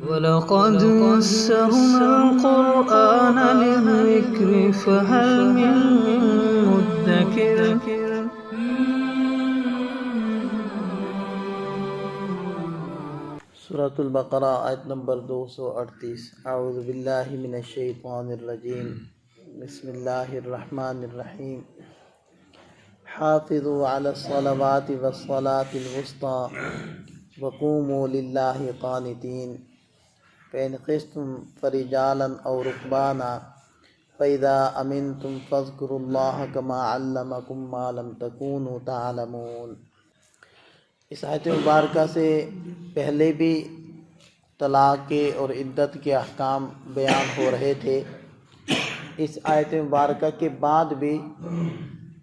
وَلَقَدْ يَسَّرْنَا الْقُرْآنَ لِلذِّكْرِ فَهَلْ مِن مُّدَّكِرٍ سورۃ البقرہ آیت نمبر 238۔ اعوذ باللہ من الشیطان الرجیم، بسم اللہ الرحمن الرحیم۔ حافظوا علی الصلوات والصلاة الوسطی وقوموا للہ قانتین فإن خفتم فرجالا أو ركبانا فإذا أمنتم فاذكروا الله كما علمكم ما لم تكونوا تعلمون۔ اس آیت مبارکہ سے پہلے بھی طلاق کے اور عدت کے احکام بیان ہو رہے تھے۔ اس آیت مبارکہ کے بعد بھی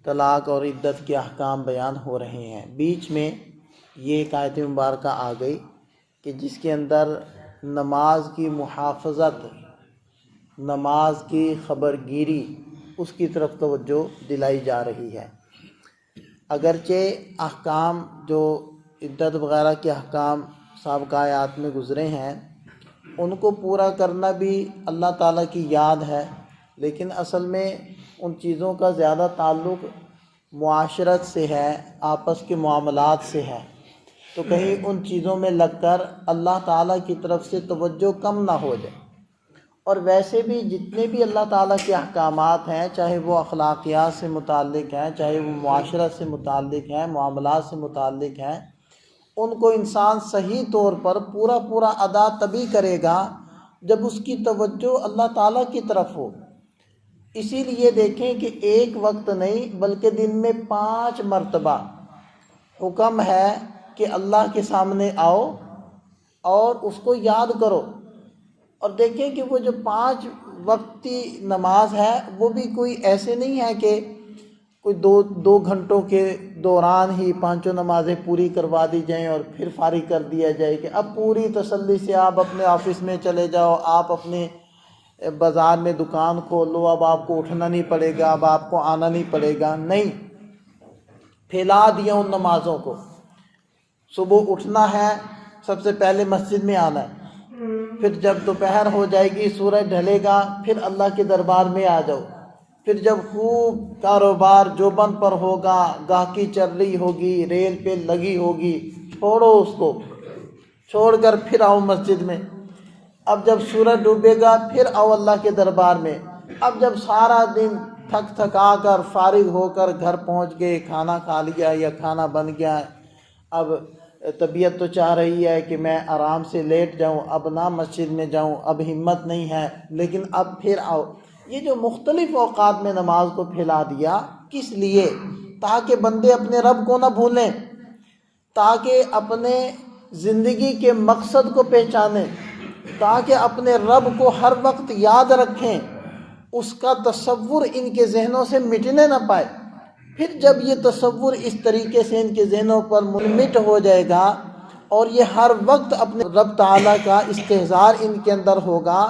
طلاق اور عدت کے احکام بیان ہو رہے ہیں۔ بیچ میں یہ ایک آیت مبارکہ آ گئی کہ جس کے اندر نماز کی محافظت، نماز کی خبرگیری، اس کی طرف توجہ دلائی جا رہی ہے۔ اگرچہ احکام جو عدت وغیرہ کے احکام سابقہ آیات میں گزرے ہیں ان کو پورا کرنا بھی اللہ تعالیٰ کی یاد ہے، لیکن اصل میں ان چیزوں کا زیادہ تعلق معاشرت سے ہے، آپس کے معاملات سے ہے، تو کہیں ان چیزوں میں لگ کر اللہ تعالیٰ کی طرف سے توجہ کم نہ ہو جائے۔ اور ویسے بھی جتنے بھی اللہ تعالیٰ کے احکامات ہیں، چاہے وہ اخلاقیات سے متعلق ہیں، چاہے وہ معاشرت سے متعلق ہیں، معاملات سے متعلق ہیں، ان کو انسان صحیح طور پر پورا ادا تبھی کرے گا جب اس کی توجہ اللہ تعالیٰ کی طرف ہو۔ اسی لیے دیکھیں کہ ایک وقت نہیں بلکہ دن میں 5 مرتبہ حکم ہے کہ اللہ کے سامنے آؤ اور اس کو یاد کرو۔ اور دیکھیں کہ وہ جو 5 وقتی نماز ہے وہ بھی کوئی ایسے نہیں ہے کہ کوئی دو گھنٹوں کے دوران ہی 5 نمازیں پوری کروا دی جائیں اور پھر فارغ کر دیا جائے کہ اب پوری تسلی سے آپ اپنے آفس میں چلے جاؤ، آپ اپنے بازار میں دکان کھول لو، اب آپ کو اٹھنا نہیں پڑے گا، اب آپ کو آنا نہیں پڑے گا۔ نہیں، پھیلا دیا ان نمازوں کو۔ صبح اٹھنا ہے، سب سے پہلے مسجد میں آنا ہے، پھر جب دوپہر ہو جائے گی، سورج ڈھلے گا، پھر اللہ کے دربار میں آ جاؤ۔ پھر جب خوب کاروبار جو بند پر ہوگا، گاہکی چل رہی ہوگی، ریل پہ لگی ہوگی، چھوڑو اس کو، چھوڑ کر پھر آؤ مسجد میں۔ اب جب سورج ڈوبے گا پھر آؤ اللہ کے دربار میں۔ اب جب سارا دن تھکا کر فارغ ہو کر گھر پہنچ گئے، کھانا کھا لیا یا کھانا بن گیا، اب طبیعت تو چاہ رہی ہے کہ میں آرام سے لیٹ جاؤں، اب نہ مسجد میں جاؤں، اب ہمت نہیں ہے، لیکن اب پھر آؤ۔ یہ جو مختلف اوقات میں نماز کو پھیلا دیا، کس لیے؟ تاکہ بندے اپنے رب کو نہ بھولیں، تاکہ اپنے زندگی کے مقصد کو پہچانیں، تاکہ اپنے رب کو ہر وقت یاد رکھیں، اس کا تصور ان کے ذہنوں سے مٹنے نہ پائے۔ پھر جب یہ تصور اس طریقے سے ان کے ذہنوں پر منمٹ ہو جائے گا اور یہ ہر وقت اپنے رب تعالیٰ کا استحضار ان کے اندر ہوگا،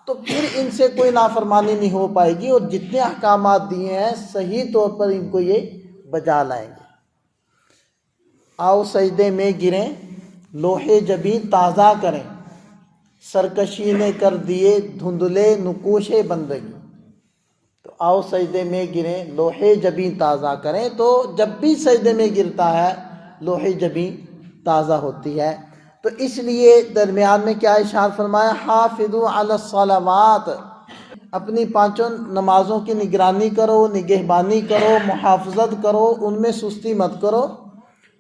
تو پھر ان سے کوئی نافرمانی نہیں ہو پائے گی، اور جتنے احکامات دیے ہیں صحیح طور پر ان کو یہ بجا لائیں گے۔ آؤ سجدے میں گریں، لوح جبین تازہ کریں، سرکشی نے کر دیے دھندلے نقوش بندگی۔ تو آؤ سجدے میں گریں، لوح جبین تازہ کریں۔ تو جب بھی سجدے میں گرتا ہے لوح جبین تازہ ہوتی ہے۔ تو اس لیے درمیان میں کیا ارشاد فرمایا؟ حافظوا علی الصلوات، اپنی 5 نمازوں کی نگرانی کرو، نگہبانی کرو، محافظت کرو، ان میں سستی مت کرو۔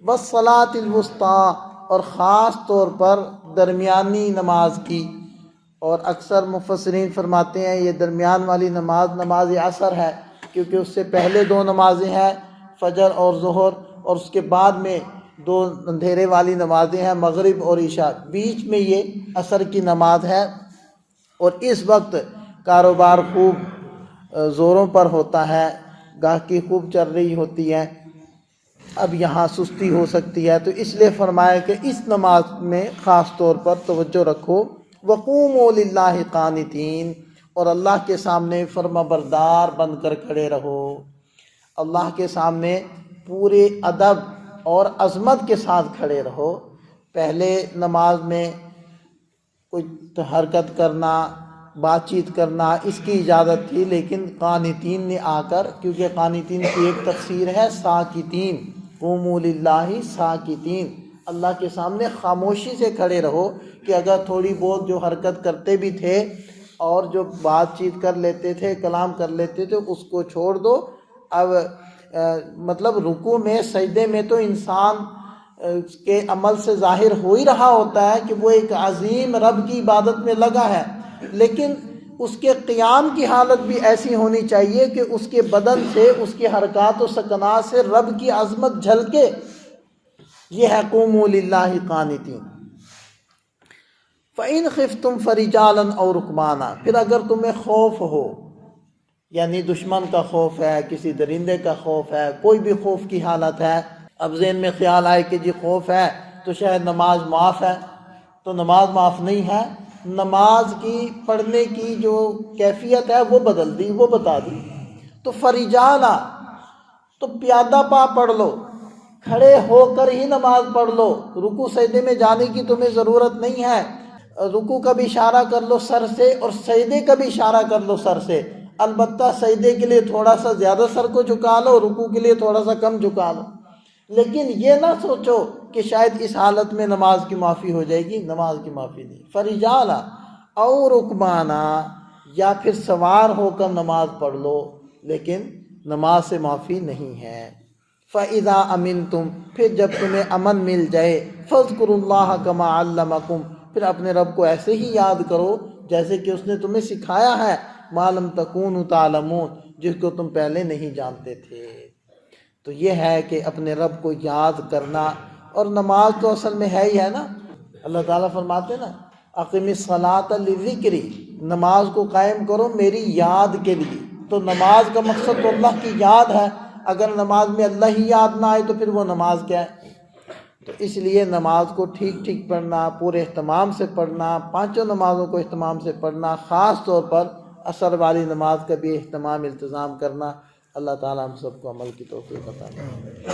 والصلاۃ الوسطیٰ، اور خاص طور پر درمیانی نماز کی۔ اور اکثر مفسرین فرماتے ہیں یہ درمیان والی نماز نماز عصر ہے، کیونکہ اس سے پہلے 2 نمازیں ہیں، فجر اور ظہر، اور اس کے بعد میں 2 اندھیرے والی نمازیں ہیں، مغرب اور عشاء، بیچ میں یہ عصر کی نماز ہے۔ اور اس وقت کاروبار خوب زوروں پر ہوتا ہے، گاہکی خوب چل رہی ہوتی ہے، اب یہاں سستی ہو سکتی ہے، تو اس لیے فرمایا کہ اس نماز میں خاص طور پر توجہ رکھو۔ وقوموا للہ قانتین، اور اللہ کے سامنے فرما بردار بن کر کھڑے رہو، اللہ کے سامنے پورے ادب اور عظمت کے ساتھ کھڑے رہو۔ پہلے نماز میں کوئی حرکت کرنا، بات چیت کرنا اس کی اجازت تھی، لیکن قانتین نے آ کر، کیونکہ قانتین کی ایک تفسیر ہے ساکتین، قوموا للہ ساکتین، اللہ کے سامنے خاموشی سے کھڑے رہو، کہ اگر تھوڑی بہت جو حرکت کرتے بھی تھے اور جو بات چیت کر لیتے تھے، کلام کر لیتے تھے، اس کو چھوڑ دو۔ اب مطلب رکوع میں، سجدے میں تو انسان کے عمل سے ظاہر ہو ہی رہا ہوتا ہے کہ وہ ایک عظیم رب کی عبادت میں لگا ہے، لیکن اس کے قیام کی حالت بھی ایسی ہونی چاہیے کہ اس کے بدن سے، اس کے حرکات و سکنات سے رب کی عظمت جھلکے۔ یہ ہے قوموا للہ قانتین۔ فَإِنْ خِفْتُمْ فَرِجَالًا أَوْ رُكْبَانًا، پھر اگر تمہیں خوف ہو، یعنی دشمن کا خوف ہے، کسی درندے کا خوف ہے، کوئی بھی خوف کی حالت ہے، اب ذہن میں خیال آئے کہ جی خوف ہے تو شاید نماز معاف ہے، تو نماز معاف نہیں ہے، نماز کی پڑھنے کی جو کیفیت ہے وہ بدل دی، وہ بتا دی۔ تو فرجالا، تو پیادہ پا پڑھ لو، کھڑے ہو کر ہی نماز پڑھ لو، رکوع سجدے میں جانے کی تمہیں ضرورت نہیں ہے۔ رکوع کا بھی اشارہ کر لو سر سے، اور سجدے کا بھی اشارہ کر لو سر سے، البتہ سجدے کے لیے تھوڑا سا زیادہ سر کو جھکا لو، رکوع کے لیے تھوڑا سا کم جھکا لو، لیکن یہ نہ سوچو کہ شاید اس حالت میں نماز کی معافی ہو جائے گی، نماز کی معافی نہیں۔ فرجالا او رکبانا، یا پھر سوار ہو کر نماز پڑھ لو، لیکن نماز سے معافی نہیں ہے۔ فَإِذَا أَمِنْتُمْ، پھر جب تمہیں امن مل جائے، فَاذْكُرُوا اللَّهَ كَمَا عَلَّمَكُمْ، پھر اپنے رب کو ایسے ہی یاد کرو جیسے کہ اس نے تمہیں سکھایا ہے، مَا لَمْ تَكُونُوا تَعْلَمُونَ، جس کو تم پہلے نہیں جانتے تھے۔ تو یہ ہے کہ اپنے رب کو یاد کرنا، اور نماز تو اصل میں ہے ہی ہے نا، اللہ تعالیٰ فرماتے ہیں نا اقم الصلاۃ لذکری، نماز کو قائم کرو میری یاد کے لیے۔ تو نماز کا مقصد تو اللہ کی یاد ہے، اگر نماز میں اللہ ہی یاد نہ آئے تو پھر وہ نماز کیا ہے؟ تو اس لیے نماز کو ٹھیک ٹھیک پڑھنا، پورے اہتمام سے پڑھنا، پانچوں نمازوں کو اہتمام سے پڑھنا، خاص طور پر عصر والی نماز کا بھی اہتمام التزام کرنا۔ اللہ تعالیٰ ہم سب کو عمل کی توفیق عطا فرمائے۔